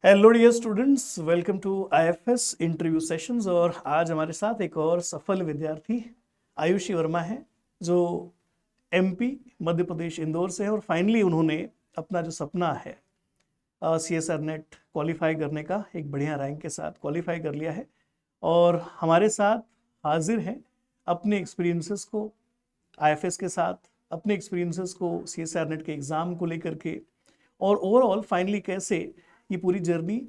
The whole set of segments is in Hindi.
Hello dear students, welcome to IFS interview sessions. और आज हमारे साथ एक और सफल विद्यार्थी आयुषी वर्मा है, जो एमपी मध्य प्रदेश इंदौर से है। और फाइनली उन्होंने अपना जो सपना है सीएसआर नेट क्वालिफाई करने का, एक बढ़िया रैंक के साथ क्वालिफाई कर लिया है। और हमारे साथ हाजिर हैं अपने एक्सपीरियंसेस को आईएफएस के साथ, अपने एक्सपीरियंसेस को सीएसआर नेट के एग्ज़ाम को लेकर के, और ओवरऑल फाइनली कैसे ये पूरी जर्नी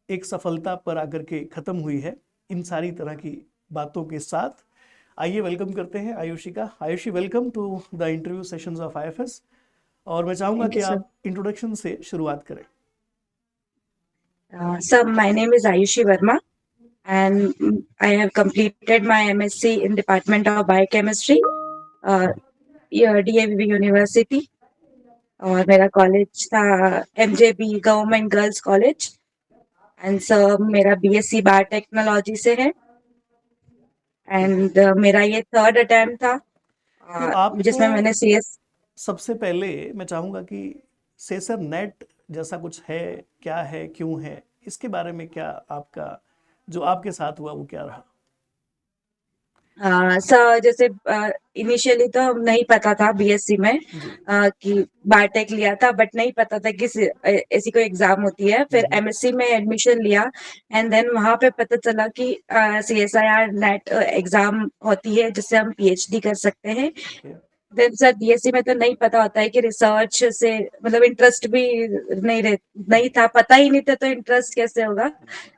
एक सफलता पर आकर के ख़त्म हुई है, इन सारी तरह की बातों के साथ आइए वेलकम करते हैं आयुषी का। Ayushi, welcome to the interview sessions of IFS. और मैं चाहूँगा Thank कि you, sir. आप इंट्रोडक्शन से शुरुआत करें। Sir, my name is Ayushi Verma, and I have completed my MSc in Department of Biochemistry, DAVV University, और मेरा कॉलेज था MJB government girls college. And sir, मेरा BSc बायोटेक्नोलॉजी से है। एंड मेरा ये थर्ड अटेम्प्ट था, तो आपको जिसमें मैंने CS। सबसे पहले मैं चाहूँगा कि सेसर नेट जैसा कुछ है, क्या है, क्यों है, इसके बारे में क्या आपका जो आपके साथ हुआ वो क्या रहा? सर, जैसे इनिशियली तो नहीं पता था BSc में जी। कि बायोटेक लिया था, बट नहीं पता था कि ऐसी कोई एग्जाम होती है। फिर MSc में एडमिशन लिया, एंड देन वहां पे पता चला कि CSIR नेट एग्जाम होती है, जिससे हम PhD कर सकते हैं। ओके। देन सर, BSc में तो नहीं पता होता है कि रिसर्च से मतलब इंटरेस्ट भी नहीं था, पता ही नहीं था, तो इंटरेस्ट कैसे होगा।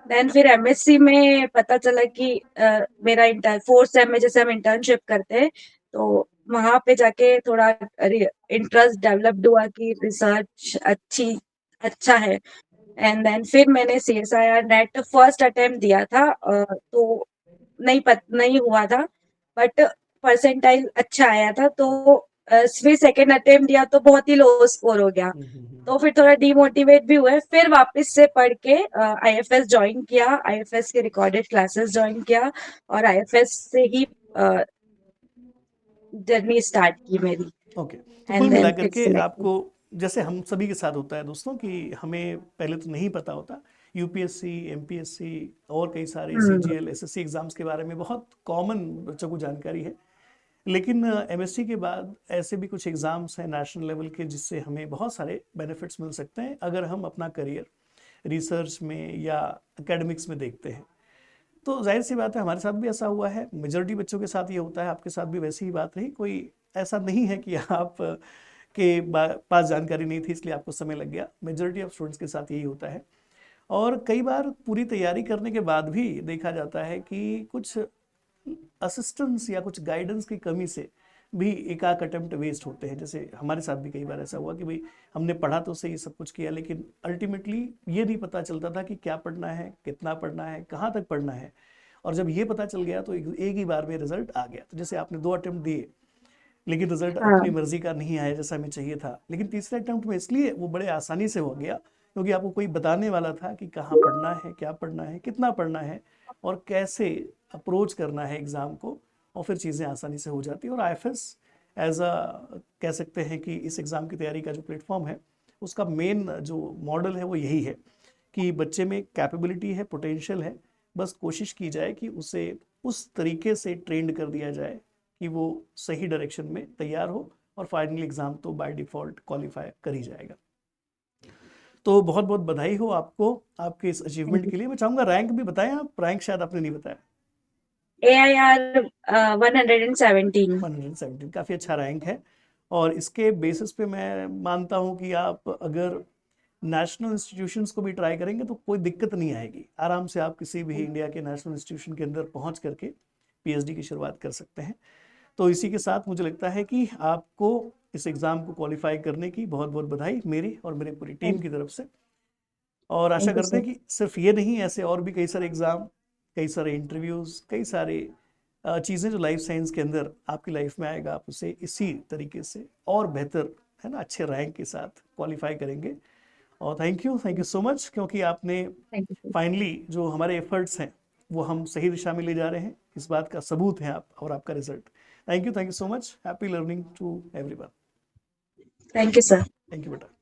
देन फिर MSc में पता चला कि मेरा इंटर फोर्थ सेम में जैसे हम इंटर्नशिप करते हैं, तो वहां पे जाके थोड़ा इंटरेस्ट डेवलप्ड हुआ कि रिसर्च अच्छा है। एंड देन फिर मैंने CSIR नेट फर्स्ट अटेम्प्ट दिया था, तो नहीं हुआ था, बट परसेंटाइल अच्छा आया था। तो फिर सेकेंड अटेम्प्ट दिया तो बहुत ही लो स्कोर हो गया। तो फिर थोड़ा डिमोटिवेट भी हुए, फिर वापस से पढ़ के IFS ज्वाइन किया, IFS के रिकॉर्डेड क्लासेस ज्वाइन किया, और IFS से ही जर्नी स्टार्ट की मेरी। ओके। तो कुल एंड देन मिलाकर फिर के सिलेक्ट। आपको, जैसे हम सभी के साथ होता है दोस्तों, कि हमें पहले तो नहीं पता होता यूपीएससी, एमपीएससी और कई सारे हम्म। सीजीएल, एसएससी एग्जाम्स के बारे में बहुत कॉमन बच्चों को जानकारी है। लेकिन एमएससी के बाद ऐसे भी कुछ एग्ज़ाम्स हैं नेशनल लेवल के, जिससे हमें बहुत सारे बेनिफिट्स मिल सकते हैं अगर हम अपना करियर रिसर्च में या एकेडमिक्स में देखते हैं। तो जाहिर सी बात है, हमारे साथ भी ऐसा हुआ है, मेजॉरिटी बच्चों के साथ ये होता है, आपके साथ भी वैसी ही बात रही। कोई ऐसा नहीं है कि आप के पास जानकारी नहीं थी इसलिए आपको समय लग गया। मेजॉरिटी ऑफ स्टूडेंट्स के साथ यही होता है। और कई बार पूरी तैयारी करने के बाद भी देखा जाता है कि कुछ असिस्टेंस या कुछ गाइडेंस की कमी से भी एक आध अटेम्प्ट वेस्ट होते हैं। जैसे हमारे साथ भी कई बार ऐसा हुआ कि भाई हमने पढ़ा तो सही, सब कुछ किया, लेकिन अल्टीमेटली ये नहीं पता चलता था कि क्या पढ़ना है, कितना पढ़ना है, कहाँ तक पढ़ना है। और जब ये पता चल गया तो एक ही बार में रिजल्ट आ गया। तो जैसे आपने 2 अटेम्प्ट दिए, लेकिन रिजल्ट अपनी हाँ। मर्जी का नहीं आया जैसा हमें चाहिए था। लेकिन तीसरे अटेम्प्ट में इसलिए वो बड़े आसानी से हो गया क्योंकि आपको कोई बताने वाला था कि कहाँ पढ़ना है, क्या पढ़ना है, कितना पढ़ना है, और कैसे अप्रोच करना है एग्ज़ाम को। और फिर चीज़ें आसानी से हो जाती है। और आईएफएस एज अ कह सकते हैं कि इस एग्ज़ाम की तैयारी का जो प्लेटफॉर्म है, उसका मेन जो मॉडल है वो यही है कि बच्चे में कैपेबिलिटी है, पोटेंशियल है, बस कोशिश की जाए कि उसे उस तरीके से ट्रेंड कर दिया जाए कि वो सही डायरेक्शन में तैयार हो, और फाइनल एग्ज़ाम तो बाय डिफ़ॉल्ट क्वालिफाई कर ही जाएगा। तो बहुत बहुत बधाई हो आपको आपके इस थैंक अचीवमेंट यू। के लिए। मैं चाहूँगा रैंक भी बताएं आप, रैंक शायद आपने नहीं बताया। AIR 117। 117 काफ़ी अच्छा रैंक है। और इसके बेसिस पे मैं मानता हूँ कि आप अगर नेशनल इंस्टीट्यूशंस को भी ट्राई करेंगे तो कोई दिक्कत नहीं आएगी, आराम से आप किसी भी इंडिया के नेशनल इंस्टीट्यूशन के अंदर पहुँच करके पीएचडी की शुरुआत कर सकते हैं। तो इसी के साथ मुझे लगता है कि आपको इस एग्ज़ाम को क्वालिफाई करने की बहुत बहुत बधाई मेरी और मेरी पूरी टीम की तरफ से। और आशा थैंक यू करते सर। हैं कि सिर्फ ये नहीं, ऐसे और भी कई सारे एग्ज़ाम, कई सारे इंटरव्यूज़, कई सारे चीज़ें जो लाइफ साइंस के अंदर आपकी लाइफ में आएगा, आप उसे इसी तरीके से और बेहतर, है ना, अच्छे रैंक के साथ क्वालिफाई करेंगे। और थैंक यू सो मच, क्योंकि आपने थैंक यू सर। फाइनली जो हमारे एफर्ट्स हैं वो हम सही दिशा में ले जा रहे हैं, इस बात का सबूत है आप और आपका result. Thank you so much. Happy learning to everyone. Thank you sir. Thank you बेटा।